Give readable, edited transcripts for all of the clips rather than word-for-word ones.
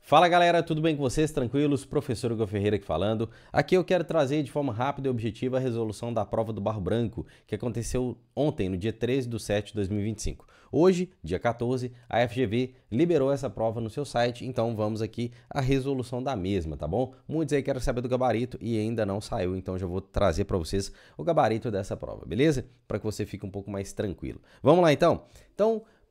Fala galera, tudo bem com vocês? Tranquilos? Professor Hugo Ferreira aqui falando. Aqui eu quero trazer de forma rápida e objetiva a resolução da prova do Barro Branco, que aconteceu ontem, no dia 13/7/2025. Hoje, dia 14, a FGV liberou essa prova no seu site, então vamos aqui à resolução da mesma, tá bom? Muitos aí querem saber do gabarito e ainda não saiu, então já vou trazer para vocês o gabarito dessa prova, beleza? Para que você fique um pouco mais tranquilo. Vamos lá então?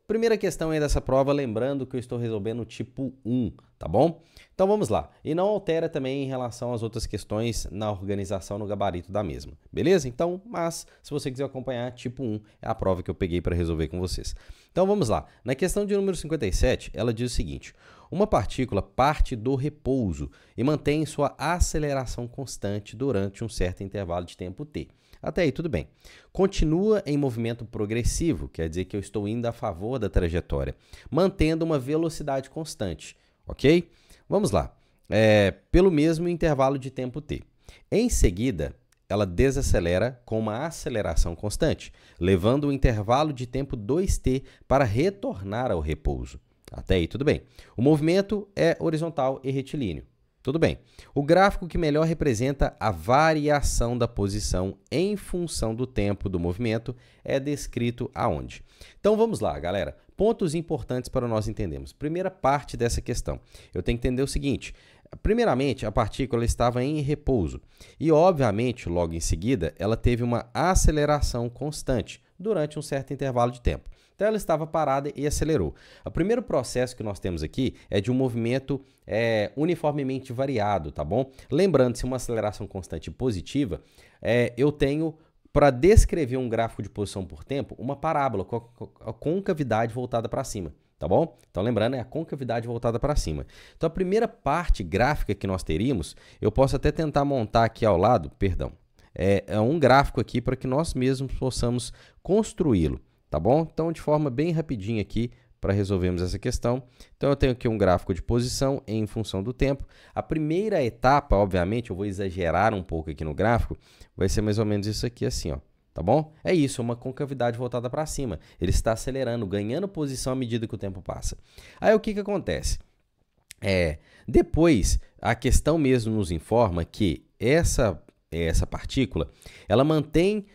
Primeira questão aí dessa prova, lembrando que eu estou resolvendo o tipo 1, tá bom? Então vamos lá. E não altera também em relação às outras questões na organização, no gabarito da mesma, beleza? Então, mas se você quiser acompanhar, tipo 1 é a prova que eu peguei para resolver com vocês. Então vamos lá. Na questão de número 57, ela diz o seguinte: uma partícula parte do repouso e mantém sua aceleração constante durante um certo intervalo de tempo t. Até aí tudo bem. Continua em movimento progressivo, quer dizer que eu estou indo a favor da trajetória, mantendo uma velocidade constante, ok? Vamos lá. Pelo mesmo intervalo de tempo t. Em seguida, ela desacelera com uma aceleração constante, levando o intervalo de tempo 2t para retornar ao repouso. Até aí tudo bem. O movimento é horizontal e retilíneo. Tudo bem. O gráfico que melhor representa a variação da posição em função do tempo do movimento é descrito aonde? Então vamos lá, galera. Pontos importantes para nós entendermos. Primeira parte dessa questão. Eu tenho que entender o seguinte. Primeiramente, a partícula estava em repouso e, obviamente, logo em seguida, ela teve uma aceleração constante durante um certo intervalo de tempo. Então, ela estava parada e acelerou. O primeiro processo que nós temos aqui é de um movimento uniformemente variado, tá bom? Lembrando, se uma aceleração constante positiva, eu tenho, para descrever um gráfico de posição por tempo, uma parábola com a concavidade voltada para cima. Tá bom? Então, lembrando, é a concavidade voltada para cima. Então, a primeira parte gráfica que nós teríamos, eu posso até tentar montar aqui ao lado, perdão, é um gráfico aqui para que nós mesmos possamos construí-lo, tá bom? Então, de forma bem rapidinha aqui, para resolvermos essa questão. Então, eu tenho aqui um gráfico de posição em função do tempo. A primeira etapa, obviamente, eu vou exagerar um pouco aqui no gráfico, vai ser mais ou menos isso aqui assim, ó. Tá bom? É isso, uma concavidade voltada para cima. Ele está acelerando, ganhando posição à medida que o tempo passa. Aí o que acontece? Depois, a questão mesmo nos informa que essa partícula, ela mantém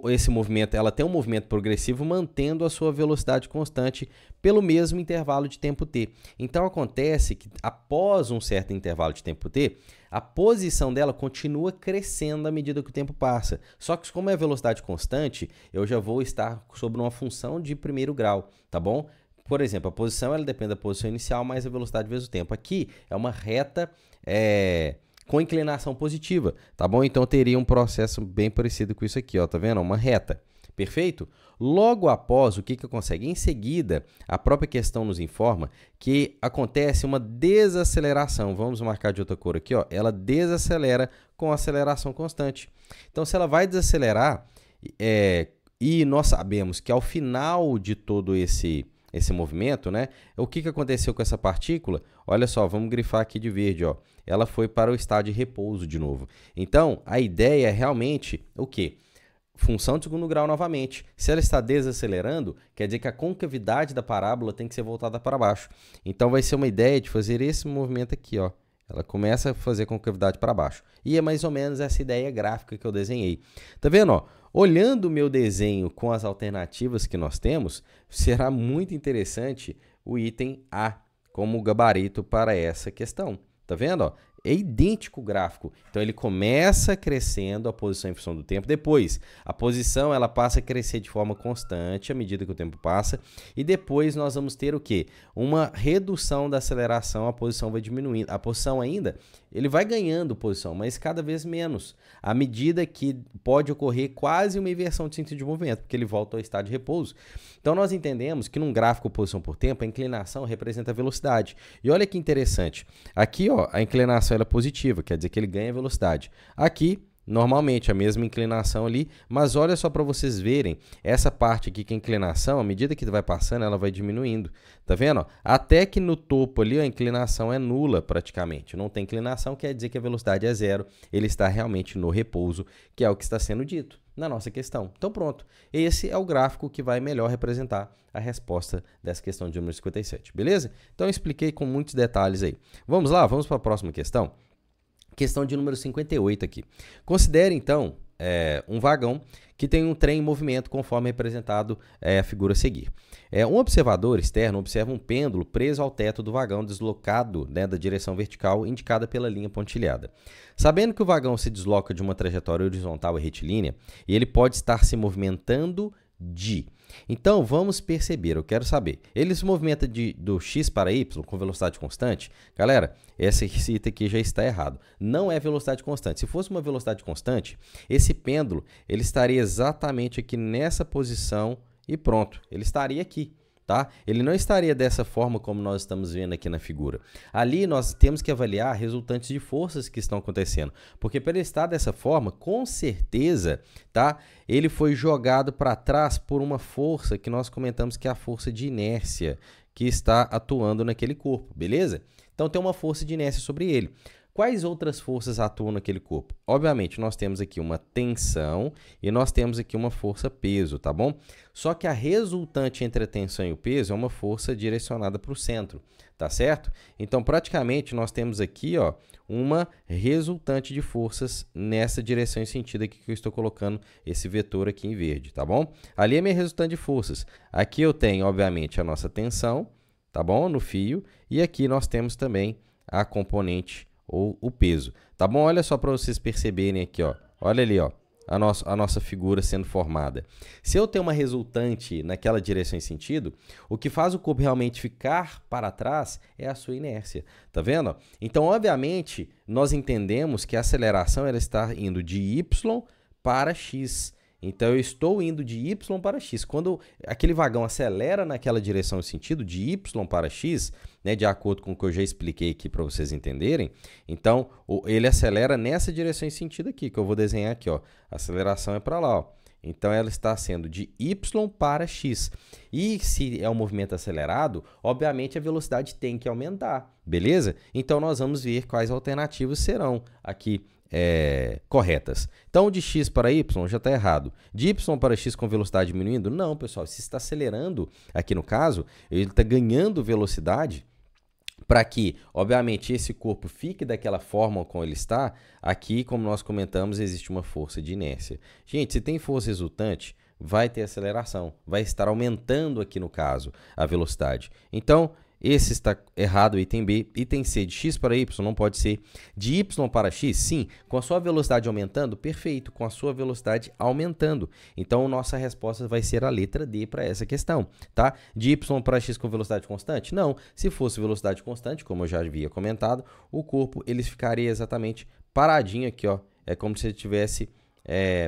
esse movimento, ela tem um movimento progressivo mantendo a sua velocidade constante pelo mesmo intervalo de tempo t. Então, acontece que após um certo intervalo de tempo t, a posição dela continua crescendo à medida que o tempo passa. Só que como é velocidade constante, eu já vou estar sobre uma função de primeiro grau, tá bom? Por exemplo, a posição ela depende da posição inicial mais a velocidade vezes o tempo. Aqui é uma reta com inclinação positiva, tá bom? Então, teria um processo bem parecido com isso aqui, ó, tá vendo? Uma reta, perfeito? Logo após, o que consegue? Em seguida, a própria questão nos informa que acontece uma desaceleração. Vamos marcar de outra cor aqui, ó. Ela desacelera com aceleração constante. Então, se ela vai desacelerar, e nós sabemos que ao final de todo esse movimento, né? O que aconteceu com essa partícula? Olha só, vamos grifar aqui de verde, ó. Ela foi para o estado de repouso de novo. Então, a ideia é realmente o quê? Função de segundo grau novamente. Se ela está desacelerando, quer dizer que a concavidade da parábola tem que ser voltada para baixo. Então, vai ser uma ideia de fazer esse movimento aqui, ó. Ela começa a fazer concavidade para baixo. E é mais ou menos essa ideia gráfica que eu desenhei. Tá vendo, ó? Olhando o meu desenho com as alternativas que nós temos, será muito interessante o item A como gabarito para essa questão. Tá vendo? Ó? É idêntico o gráfico. Então, ele começa crescendo a posição em função do tempo. Depois, a posição ela passa a crescer de forma constante à medida que o tempo passa. E depois, nós vamos ter o quê? Uma redução da aceleração, a posição vai diminuindo. A posição ainda, ele vai ganhando posição, mas cada vez menos. À medida que pode ocorrer quase uma inversão de sentido de movimento, porque ele volta ao estado de repouso. Então, nós entendemos que num gráfico posição por tempo, a inclinação representa a velocidade. E olha que interessante. Aqui, ó, a inclinação ela é positiva, quer dizer que ele ganha velocidade. Aqui, normalmente, a mesma inclinação ali, mas olha só para vocês verem, essa parte aqui que é a inclinação, à medida que vai passando, ela vai diminuindo. Tá vendo? Até que no topo ali, a inclinação é nula praticamente. Não tem inclinação, quer dizer que a velocidade é zero, ele está realmente no repouso, que é o que está sendo dito. na nossa questão. Então pronto, esse é o gráfico que vai melhor representar a resposta dessa questão de número 57, beleza? Então eu expliquei com muitos detalhes aí. Vamos lá, vamos para a próxima questão. Questão de número 58 aqui. Considere então um vagão que tem um trem em movimento conforme representado a figura a seguir. Um observador externo observa um pêndulo preso ao teto do vagão deslocado, né, da direção vertical indicada pela linha pontilhada. Sabendo que o vagão se desloca de uma trajetória horizontal e retilínea, e ele pode estar se movimentando de... Então, vamos perceber, eu quero saber, ele se movimenta do x para y com velocidade constante? Galera, esse item aqui já está errado. Não é velocidade constante. Se fosse uma velocidade constante, esse pêndulo ele estaria exatamente aqui nessa posição e pronto, ele estaria aqui. Tá? Ele não estaria dessa forma como nós estamos vendo aqui na figura. Ali nós temos que avaliar resultantes de forças que estão acontecendo, porque para ele estar dessa forma, com certeza, tá? Ele foi jogado para trás por uma força que nós comentamos que é a força de inércia que está atuando naquele corpo, beleza? Então tem uma força de inércia sobre ele. Quais outras forças atuam naquele corpo? Obviamente, nós temos aqui uma tensão e nós temos aqui uma força-peso, tá bom? Só que a resultante entre a tensão e o peso é uma força direcionada para o centro, tá certo? Então, praticamente, nós temos aqui, ó, uma resultante de forças nessa direção e sentido aqui que eu estou colocando esse vetor aqui em verde, tá bom? Ali é minha resultante de forças. Aqui eu tenho, obviamente, a nossa tensão, tá bom? No fio. E aqui nós temos também a componente ou o peso, tá bom? Olha só para vocês perceberem aqui, ó. Olha ali, ó, a nossa figura sendo formada. Se eu tenho uma resultante naquela direção e sentido, o que faz o corpo realmente ficar para trás é a sua inércia, tá vendo? Então, obviamente, nós entendemos que a aceleração ela está indo de y para x. Então, eu estou indo de y para x. Quando aquele vagão acelera naquela direção e sentido, de y para x, né, de acordo com o que eu já expliquei aqui para vocês entenderem, então, ele acelera nessa direção e sentido aqui, que eu vou desenhar aqui, ó. A aceleração é para lá, ó. Então, ela está sendo de y para x. E se é um movimento acelerado, obviamente a velocidade tem que aumentar, beleza? Então, nós vamos ver quais alternativas serão aqui corretas. Então, de x para y já está errado. De y para x com velocidade diminuindo? Não, pessoal. Se está acelerando, aqui no caso, ele está ganhando velocidade para que, obviamente, esse corpo fique daquela forma como ele está. Aqui, como nós comentamos, existe uma força de inércia. Gente, se tem força resultante, vai ter aceleração. Vai estar aumentando aqui, no caso, a velocidade. Então, esse está errado, item B. Item C, de x para y, não pode ser. De y para x, sim. Com a sua velocidade aumentando, perfeito. Com a sua velocidade aumentando. Então, nossa resposta vai ser a letra D para essa questão, tá? De y para x com velocidade constante? Não. Se fosse velocidade constante, como eu já havia comentado, o corpo ele ficaria exatamente paradinho aqui, ó. É como se ele tivesse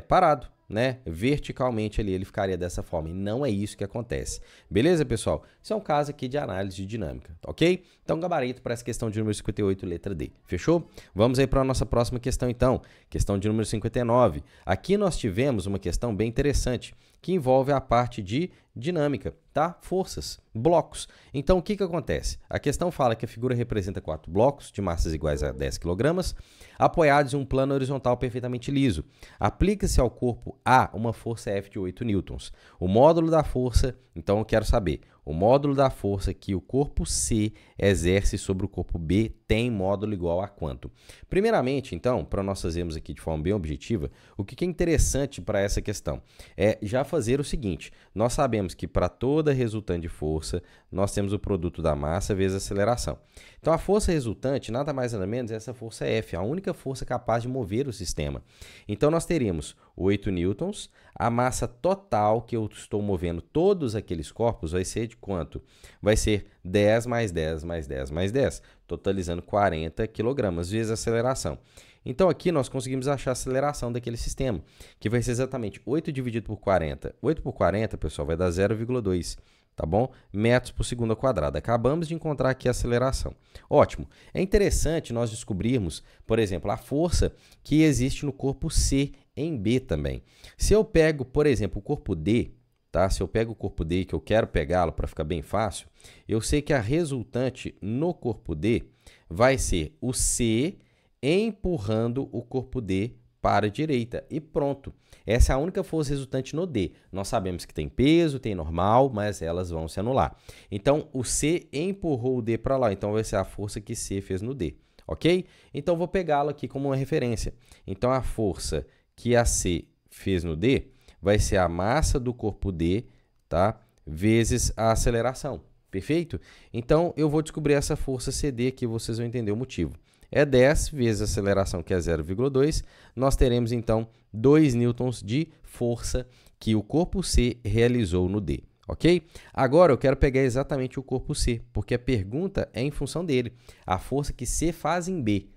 parado, né? Verticalmente ali ele ficaria dessa forma, e não é isso que acontece. Beleza, pessoal? Isso é um caso aqui de análise de dinâmica, ok? Então, gabarito para essa questão de número 58, letra D. Fechou? Vamos aí para a nossa próxima questão, então. Questão de número 59. Aqui nós tivemos uma questão bem interessante, que envolve a parte de dinâmica, tá? Forças, blocos. Então, o que acontece? A questão fala que a figura representa 4 blocos de massas iguais a 10 kg, apoiados em um plano horizontal perfeitamente liso. Aplica-se ao corpo A uma força F de 8 newtons. O módulo da força, então eu quero saber, o módulo da força que o corpo C exerce sobre o corpo B tem módulo igual a quanto? Primeiramente, então, para nós fazermos aqui de forma bem objetiva, o que é interessante para essa questão é já fazer o seguinte: nós sabemos que para toda resultante de força, nós temos o produto da massa vezes a aceleração. Então, a força resultante, nada mais nada menos, é essa força F, a única força capaz de mover o sistema. Então, nós teríamos 8 newtons, a massa total que eu estou movendo todos aqueles corpos vai ser de quanto? Vai ser 10 mais 10 mais 10 mais 10, totalizando 40 kg vezes a aceleração. Então, aqui nós conseguimos achar a aceleração daquele sistema, que vai ser exatamente 8 dividido por 40. 8 por 40, pessoal, vai dar 0,2, tá bom? Metros por segundo ao quadrado. Acabamos de encontrar aqui a aceleração. Ótimo. É interessante nós descobrirmos, por exemplo, a força que existe no corpo C em B também. Se eu pego, por exemplo, o corpo D, tá? Se eu pego o corpo D, que eu quero pegá-lo para ficar bem fácil, eu sei que a resultante no corpo D vai ser o C empurrando o corpo D para a direita. E pronto. Essa é a única força resultante no D. Nós sabemos que tem peso, tem normal, mas elas vão se anular. Então, o C empurrou o D para lá. Então, vai ser a força que C fez no D. Ok? Então, vou pegá-lo aqui como uma referência. Então, a força que a C fez no D vai ser a massa do corpo D, tá? Vezes a aceleração. Perfeito? Então, eu vou descobrir essa força CD aqui, vocês vão entender o motivo. É 10 vezes a aceleração, que é 0,2. Nós teremos, então, 2 newtons de força que o corpo C realizou no D. Ok? Agora, eu quero pegar exatamente o corpo C, porque a pergunta é em função dele. A força que C faz em B.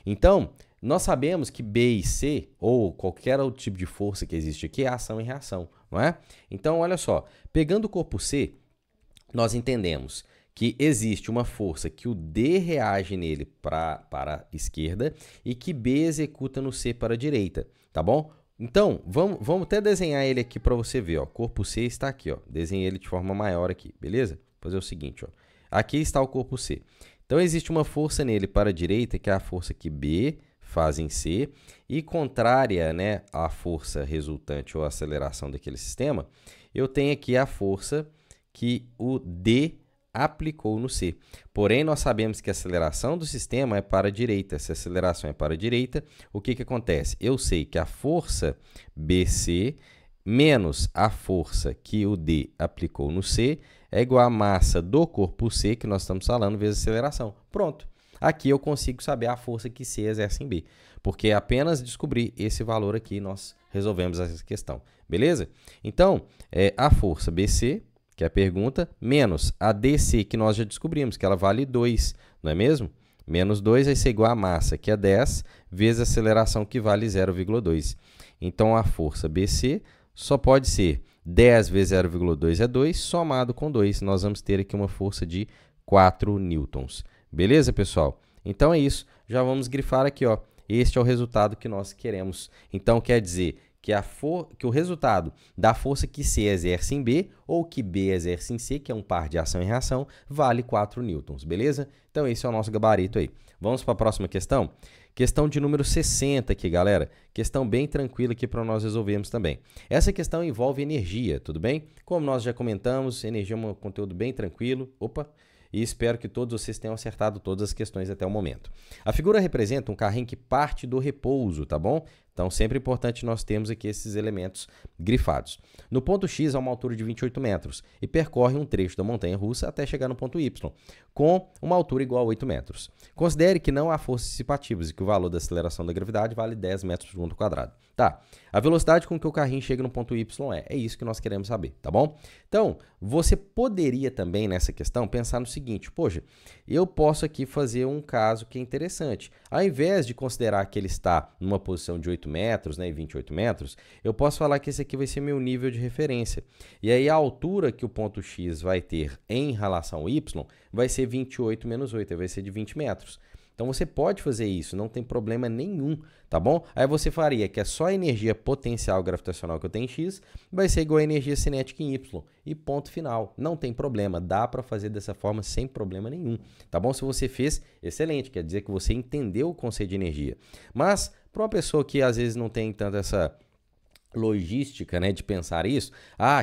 Então, nós sabemos que B e C, ou qualquer outro tipo de força que existe aqui, é ação e reação, não é? Então, olha só. Pegando o corpo C, nós entendemos que existe uma força que o D reage nele para a esquerda e que B executa no C para a direita, tá bom? Então, vamos até desenhar ele aqui para você ver, ó. Corpo C está aqui, ó. Desenhei ele de forma maior aqui, beleza? Vou fazer o seguinte, ó. Aqui está o corpo C. Então, existe uma força nele para a direita, que é a força que B faz em C, e contrária, né, à força resultante ou aceleração daquele sistema, eu tenho aqui a força que o D aplicou no C. Porém, nós sabemos que a aceleração do sistema é para a direita. Se a aceleração é para a direita, o que acontece? Eu sei que a força BC menos a força que o D aplicou no C é igual à massa do corpo C, que nós estamos falando, vezes a aceleração. Pronto. Aqui eu consigo saber a força que C exerce em B. Porque apenas descobrir esse valor aqui, nós resolvemos essa questão. Beleza? Então, a força BC, que é a pergunta, menos a DC, que nós já descobrimos, que ela vale 2, não é mesmo? Menos 2 vai ser igual a massa, que é 10, vezes a aceleração, que vale 0,2. Então, a força BC só pode ser 10 vezes 0,2 é 2, somado com 2. Nós vamos ter aqui uma força de 4 newtons. Beleza, pessoal? Então, é isso. Já vamos grifar aqui, ó. Este é o resultado que nós queremos. Então, quer dizer que o resultado da força que C exerce em B ou que B exerce em C, que é um par de ação e reação, vale 4 newtons, beleza? Então, esse é o nosso gabarito aí. Vamos para a próxima questão? Questão de número 60 aqui, galera. Questão bem tranquila aqui para nós resolvermos também. Essa questão envolve energia, tudo bem? Como nós já comentamos, energia é um conteúdo bem tranquilo. Opa! E espero que todos vocês tenham acertado todas as questões até o momento. A figura representa um carrinho que parte do repouso, tá bom? Então, sempre é importante nós termos aqui esses elementos grifados. No ponto X, há uma altura de 28 metros e percorre um trecho da montanha-russa até chegar no ponto Y, com uma altura igual a 8 metros. Considere que não há forças dissipativas e que o valor da aceleração da gravidade vale 10 metros por segundo quadrado. Tá, a velocidade com que o carrinho chega no ponto Y é isso que nós queremos saber, tá bom? Então, você poderia também, nessa questão, pensar no seguinte, poxa, eu posso aqui fazer um caso que é interessante. Ao invés de considerar que ele está numa posição de 8 metros, né, e 28 metros, eu posso falar que esse aqui vai ser meu nível de referência. E aí a altura que o ponto X vai ter em relação ao Y vai ser 28 menos 8, vai ser de 20 metros. Então, você pode fazer isso, não tem problema nenhum, tá bom? Aí você faria que é só a energia potencial gravitacional que eu tenho em X vai ser igual a energia cinética em Y. E ponto final. Não tem problema, dá para fazer dessa forma sem problema nenhum, tá bom? Se você fez, excelente, quer dizer que você entendeu o conceito de energia. Mas, para uma pessoa que às vezes não tem tanto essa logística, né, de pensar isso,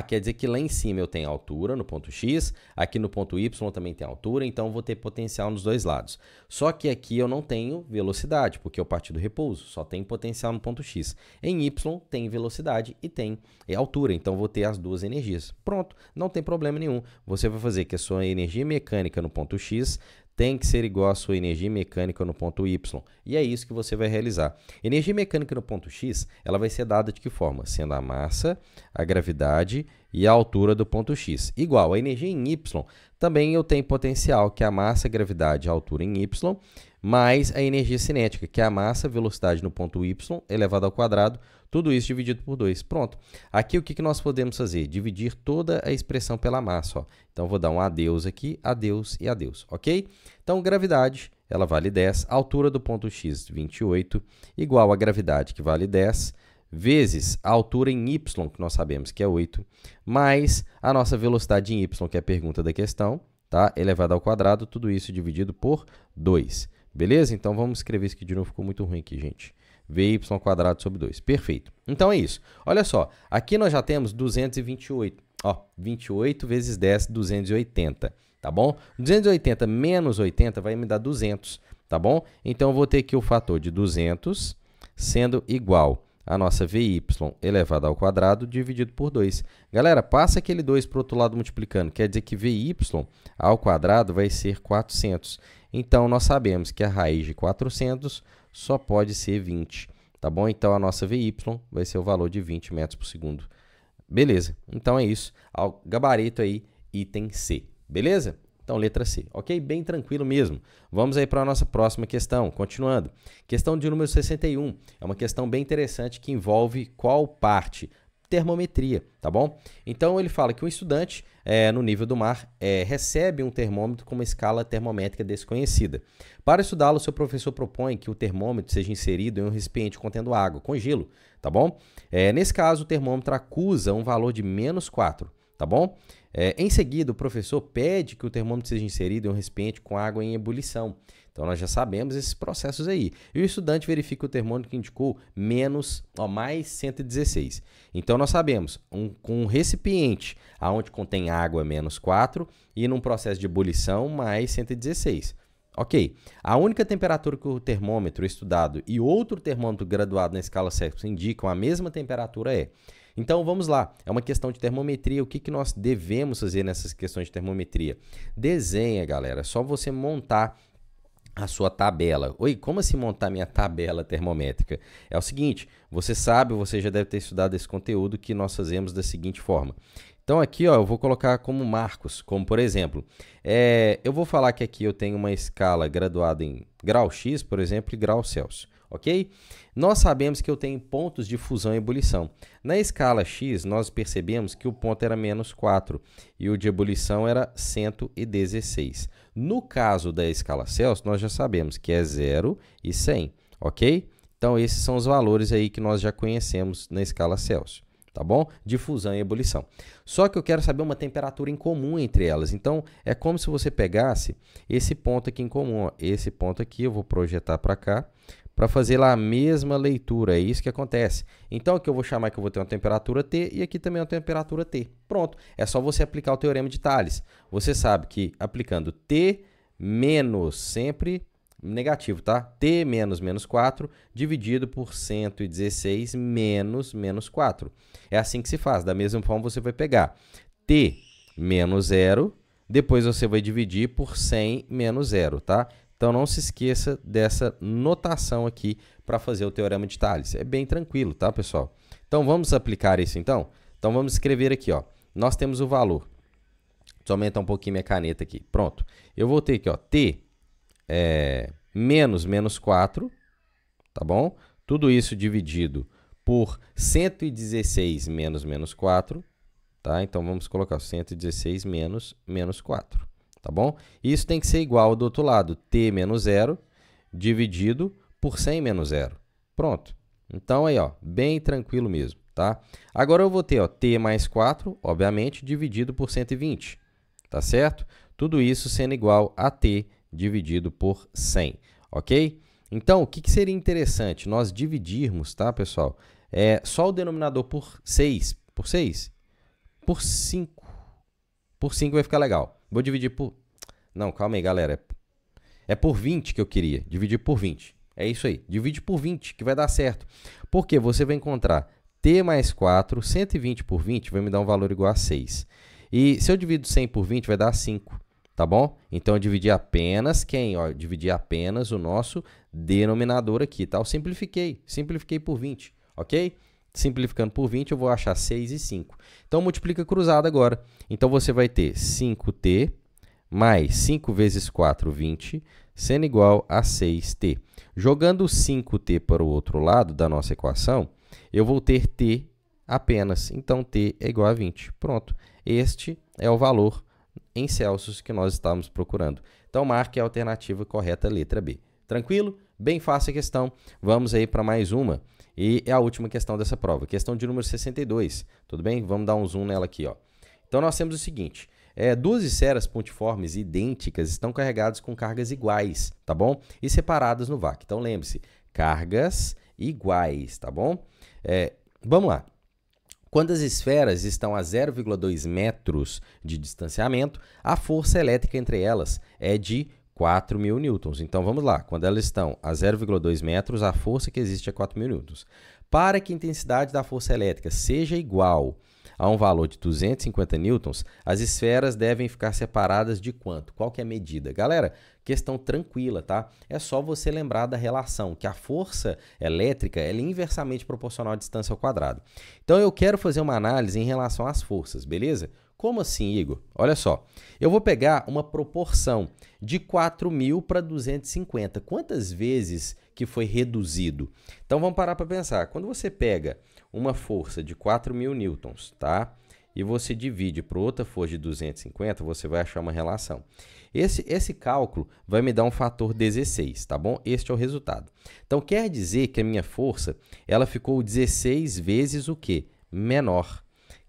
quer dizer que lá em cima eu tenho altura no ponto X, aqui no ponto Y também tem altura, então eu vou ter potencial nos dois lados. Só que aqui eu não tenho velocidade, porque eu parti do repouso, só tem potencial no ponto X. Em Y tem velocidade e tem altura, então eu vou ter as duas energias. Pronto, não tem problema nenhum. Você vai fazer que a sua energia mecânica no ponto X tem que ser igual à sua energia mecânica no ponto Y. E é isso que você vai realizar. Energia mecânica no ponto X, ela vai ser dada de que forma? Sendo a massa, a gravidade e a altura do ponto X. Igual, a energia em Y, também eu tenho potencial, que é a massa, a gravidade e a altura em Y, mais a energia cinética, que é a massa, velocidade no ponto Y, elevado ao quadrado, tudo isso dividido por 2. Pronto. Aqui o que nós podemos fazer? Dividir toda a expressão pela massa. Ó. Então, vou dar um adeus aqui, adeus e adeus, ok? Então, gravidade, ela vale 10, altura do ponto X, 28, igual a gravidade, que vale 10, vezes a altura em Y, que nós sabemos que é 8, mais a nossa velocidade em Y, que é a pergunta da questão, tá? Elevado ao quadrado, tudo isso dividido por 2. Beleza? Então, vamos escrever isso aqui de novo, ficou muito ruim aqui, gente. VY² sobre 2. Perfeito. Então é isso. Olha só, aqui nós já temos 228. Ó, 28 vezes 10, 280. Tá bom? 280 menos 80 vai me dar 200. Tá bom? Então eu vou ter aqui o fator de 200 sendo igual a nossa VY elevado ao quadrado dividido por 2. Galera, passa aquele 2 para o outro lado multiplicando. Quer dizer que VY ao quadrado vai ser 400. Então, nós sabemos que a raiz de 400 só pode ser 20. Tá bom? Então, a nossa VY vai ser o valor de 20 metros por segundo. Beleza. Então, é isso. Ao gabarito aí, item C. Beleza? Então, letra C, ok? Bem tranquilo mesmo. Vamos aí para a nossa próxima questão, continuando. Questão de número 61, é uma questão bem interessante que envolve qual parte? Termometria, tá bom? Então, ele fala que um estudante, no nível do mar, recebe um termômetro com uma escala termométrica desconhecida. Para estudá-lo, seu professor propõe que o termômetro seja inserido em um recipiente contendo água, com gelo, tá bom? Nesse caso, o termômetro acusa um valor de -4, tá bom? Em seguida, o professor pede que o termômetro seja inserido em um recipiente com água em ebulição. Então, nós já sabemos esses processos aí. E o estudante verifica que o termômetro que indicou mais 116. Então, nós sabemos, com um recipiente onde contém água -4 e num processo de ebulição mais 116. Ok. A única temperatura que o termômetro estudado e outro termômetro graduado na escala Celsius indicam a mesma temperatura é... Então, vamos lá. É uma questão de termometria. O que nós devemos fazer nessas questões de termometria? Desenha, galera. É só você montar a sua tabela. Oi, como assim montar minha tabela termométrica? É o seguinte, você sabe, você já deve ter estudado esse conteúdo que nós fazemos da seguinte forma. Então, aqui, ó, eu vou colocar como marcos, como por exemplo, eu vou falar que aqui eu tenho uma escala graduada em grau X, por exemplo, e grau Celsius. Ok? Nós sabemos que eu tenho pontos de fusão e ebulição. Na escala X, nós percebemos que o ponto era -4 e o de ebulição era 116. No caso da escala Celsius, nós já sabemos que é 0 e 100, ok? Então, esses são os valores aí que nós já conhecemos na escala Celsius, tá bom? De fusão e ebulição. Só que eu quero saber uma temperatura em comum entre elas. Então, é como se você pegasse esse ponto aqui em comum. Ó. Esse ponto aqui eu vou projetar para cá, para fazer lá a mesma leitura, é isso que acontece. Então, aqui eu vou chamar que eu vou ter uma temperatura T e aqui também uma temperatura T. Pronto, é só você aplicar o teorema de Thales. Você sabe que aplicando T menos sempre negativo, tá? T menos -4 dividido por 116 menos -4. É assim que se faz. Da mesma forma, você vai pegar T menos 0, depois você vai dividir por 100 menos 0, tá? Então, não se esqueça dessa notação aqui para fazer o teorema de Thales. É bem tranquilo, tá, pessoal? Então, vamos aplicar isso, então? Então, vamos escrever aqui, ó. Nós temos o valor. Deixa eu aumentar um pouquinho minha caneta aqui. Pronto. Eu vou ter aqui, ó, T menos -4, tá bom? Tudo isso dividido por 116 menos -4, tá? Então, vamos colocar 116 menos -4. Tá bom? Isso tem que ser igual do outro lado, T menos 0 dividido por 100 menos 0. Pronto. Então, aí, ó, bem tranquilo mesmo, tá? Agora, eu vou ter, ó, T mais 4, obviamente, dividido por 120, tá certo? Tudo isso sendo igual a T dividido por 100, ok? Então, o que seria interessante? Nós dividirmos, tá, pessoal? Só o denominador por 6, por 6? Por 5. Por 5 vai ficar legal. Vou dividir por... Não, calma aí, galera. É por 20 que eu queria. Dividir por 20. É isso aí. Divide por 20 que vai dar certo. Porque você vai encontrar T mais 4, 120 por 20 vai me dar um valor igual a 6. E se eu divido 100 por 20 vai dar 5. Tá bom? Então, eu dividi apenas quem? Ó, dividi apenas o nosso denominador aqui, tá? Eu simplifiquei. Simplifiquei por 20, ok? Simplificando por 20, eu vou achar 6 e 5. Então, multiplica cruzado agora. Então, você vai ter 5t mais 5 vezes 4, 20, sendo igual a 6t. Jogando 5t para o outro lado da nossa equação, eu vou ter t apenas. Então, t é igual a 20. Pronto. Este é o valor em Celsius que nós estávamos procurando. Então, marque a alternativa correta, letra B. Tranquilo? Bem fácil a questão. Vamos aí para mais uma. E é a última questão dessa prova. Questão de número 62. Tudo bem? Vamos dar um zoom nela aqui, ó. Então, nós temos o seguinte. Duas esferas pontiformes idênticas estão carregadas com cargas iguais, tá bom? E separadas no vácuo. Então, lembre-se, cargas iguais, tá bom? Vamos lá. Quando as esferas estão a 0,2 metros de distanciamento, a força elétrica entre elas é de 4.000 newtons. Então, vamos lá. Quando elas estão a 0,2 metros, a força que existe é 4.000 newtons. Para que a intensidade da força elétrica seja igual a um valor de 250 newtons, as esferas devem ficar separadas de quanto? Qual que é a medida? Galera, questão tranquila, tá? É só você lembrar da relação, que a força elétrica ela é inversamente proporcional à distância ao quadrado. Então, eu quero fazer uma análise em relação às forças, beleza? Como assim, Igor? Olha só, eu vou pegar uma proporção de 4.000 para 250. Quantas vezes que foi reduzido? Então, vamos parar para pensar. Quando você pega uma força de 4.000 newtons, tá? E você divide por outra força de 250, você vai achar uma relação. Esse cálculo vai me dar um fator 16, tá bom? Este é o resultado. Então, quer dizer que a minha força, ela ficou 16 vezes o quê? Menor.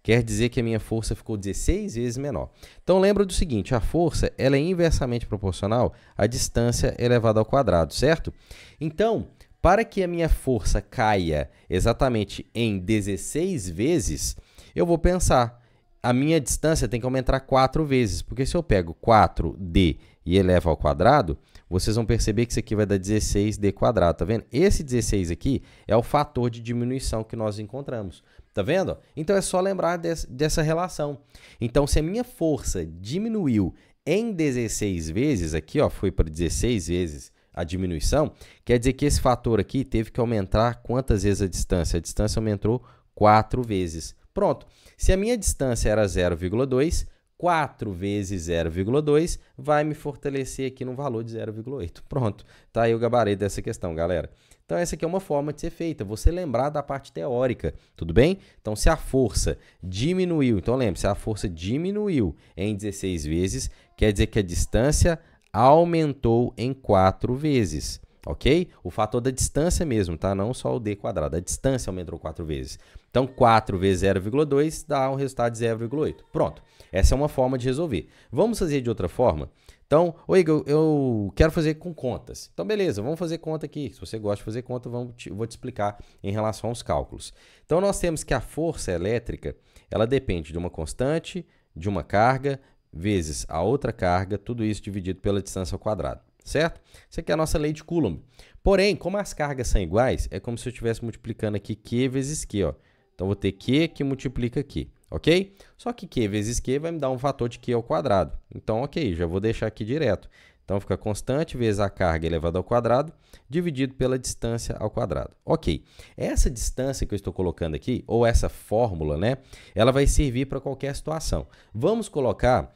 Quer dizer que a minha força ficou 16 vezes menor. Então, lembra do seguinte, a força ela é inversamente proporcional à distância elevada ao quadrado, certo? Então, para que a minha força caia exatamente em 16 vezes, eu vou pensar, a minha distância tem que aumentar 4 vezes, porque se eu pego 4d e elevo ao quadrado, vocês vão perceber que isso aqui vai dar 16d quadrado, tá vendo? Esse 16 aqui é o fator de diminuição que nós encontramos. Tá vendo? Então, é só lembrar dessa relação. Então, se a minha força diminuiu em 16 vezes, aqui ó, foi para 16 vezes a diminuição, quer dizer que esse fator aqui teve que aumentar quantas vezes a distância? A distância aumentou 4 vezes. Pronto. Se a minha distância era 0,2, 4 vezes 0,2 vai me fortalecer aqui no valor de 0,8. Pronto. Tá aí o gabarito dessa questão, galera. Então, essa aqui é uma forma de ser feita, você lembrar da parte teórica, tudo bem? Então, se a força diminuiu, então lembre, se a força diminuiu em 16 vezes, quer dizer que a distância aumentou em 4 vezes, ok? O fator da distância mesmo, tá? Não só o d quadrado, a distância aumentou 4 vezes. Então, 4 vezes 0,2 dá um resultado de 0,8. Pronto, essa é uma forma de resolver. Vamos fazer de outra forma? Então, Igor, eu quero fazer com contas. Então, beleza, vamos fazer conta aqui. Se você gosta de fazer conta, eu vou te explicar em relação aos cálculos. Então, nós temos que a força elétrica, ela depende de uma constante, de uma carga, vezes a outra carga, tudo isso dividido pela distância ao quadrado, certo? Isso aqui é a nossa lei de Coulomb. Porém, como as cargas são iguais, é como se eu estivesse multiplicando aqui Q vezes Q, ó. Então, vou ter Q que multiplica Q. Ok? Só que Q vezes Q vai me dar um fator de Q ao quadrado. Então, ok, já vou deixar aqui direto. Então, fica constante vezes a carga elevada ao quadrado, dividido pela distância ao quadrado. Ok, essa distância que eu estou colocando aqui, ou essa fórmula, né? Ela vai servir para qualquer situação. Vamos colocar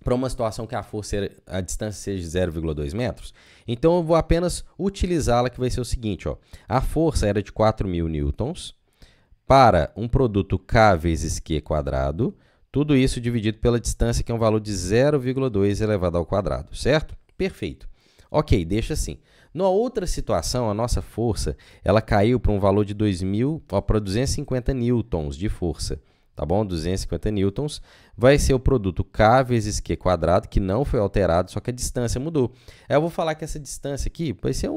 para uma situação que a distância seja de 0,2 metros. Então, eu vou apenas utilizá-la, que vai ser o seguinte, ó. A força era de 4.000 newtons, para um produto K vezes Q quadrado, tudo isso dividido pela distância, que é um valor de 0,2 elevado ao quadrado, certo? Perfeito. Ok, deixa assim. Numa outra situação, a nossa força ela caiu para um valor de 250 newtons de força, tá bom? 250 newtons vai ser o produto K vezes Q quadrado, que não foi alterado, só que a distância mudou. Aí eu vou falar que essa distância aqui vai ser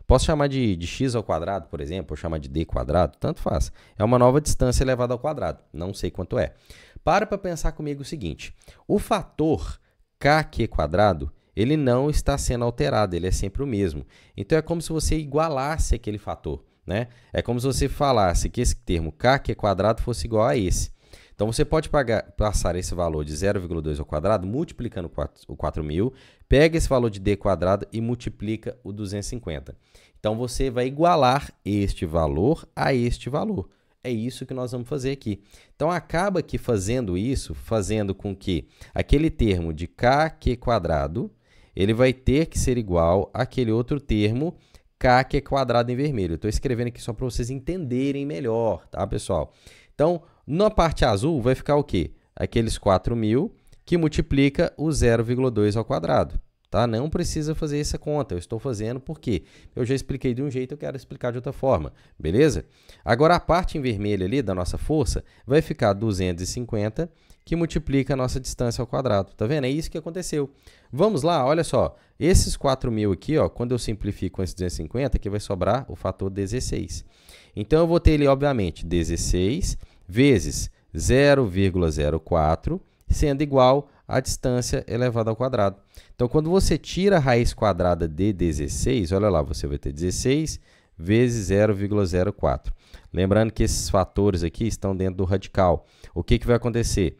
posso chamar de x ao quadrado, por exemplo, ou chamar de d quadrado, tanto faz. É uma nova distância elevada ao quadrado, não sei quanto é. Para pensar comigo o seguinte, o fator kq quadrado, ele não está sendo alterado, ele é sempre o mesmo. Então, é como se você igualasse aquele fator, né? É como se você falasse que esse termo kq quadrado fosse igual a esse. Então, você pode passar esse valor de 0,2 ao quadrado, multiplicando o 4.000, pega esse valor de d quadrado e multiplica o 250. Então, você vai igualar este valor a este valor. É isso que nós vamos fazer aqui. Então, acaba que fazendo isso, fazendo com que aquele termo de kq quadrado, ele vai ter que ser igual àquele outro termo kq quadrado em vermelho. Eu estou escrevendo aqui só para vocês entenderem melhor, tá, pessoal? Então, na parte azul vai ficar o quê? Aqueles 4.000 que multiplica o 0,2 ao quadrado, tá? Não precisa fazer essa conta, eu estou fazendo porque eu já expliquei de um jeito, eu quero explicar de outra forma, beleza? Agora a parte em vermelho ali da nossa força vai ficar 250, que multiplica a nossa distância ao quadrado, tá vendo? É isso que aconteceu. Vamos lá, olha só, esses 4.000 aqui, ó, quando eu simplifico com esse 250, aqui vai sobrar o fator 16. Então, eu vou ter ali, obviamente, 16 vezes 0,04, sendo igual à distância elevada ao quadrado. Então, quando você tira a raiz quadrada de 16, olha lá, você vai ter 16 vezes 0,04. Lembrando que esses fatores aqui estão dentro do radical. O que vai acontecer?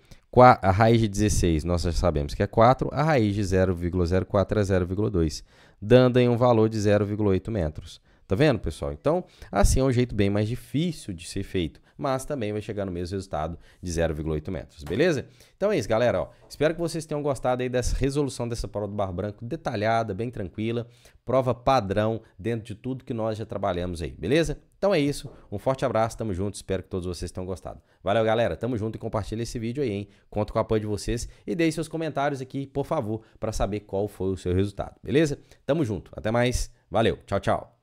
A raiz de 16, nós já sabemos que é 4, a raiz de 0,04 é 0,2, dando aí um valor de 0,8 metros. Tá vendo, pessoal? Então, assim é um jeito bem mais difícil de ser feito, mas também vai chegar no mesmo resultado de 0,8 metros, beleza? Então é isso, galera. Ó, espero que vocês tenham gostado aí dessa resolução dessa prova do Barro Branco, detalhada, bem tranquila, prova padrão dentro de tudo que nós já trabalhamos aí, beleza? Então é isso, um forte abraço, tamo junto, espero que todos vocês tenham gostado. Valeu, galera, tamo junto e compartilha esse vídeo aí, hein? Conto com o apoio de vocês e deixe seus comentários aqui, por favor, para saber qual foi o seu resultado, beleza? Tamo junto, até mais, valeu, tchau, tchau.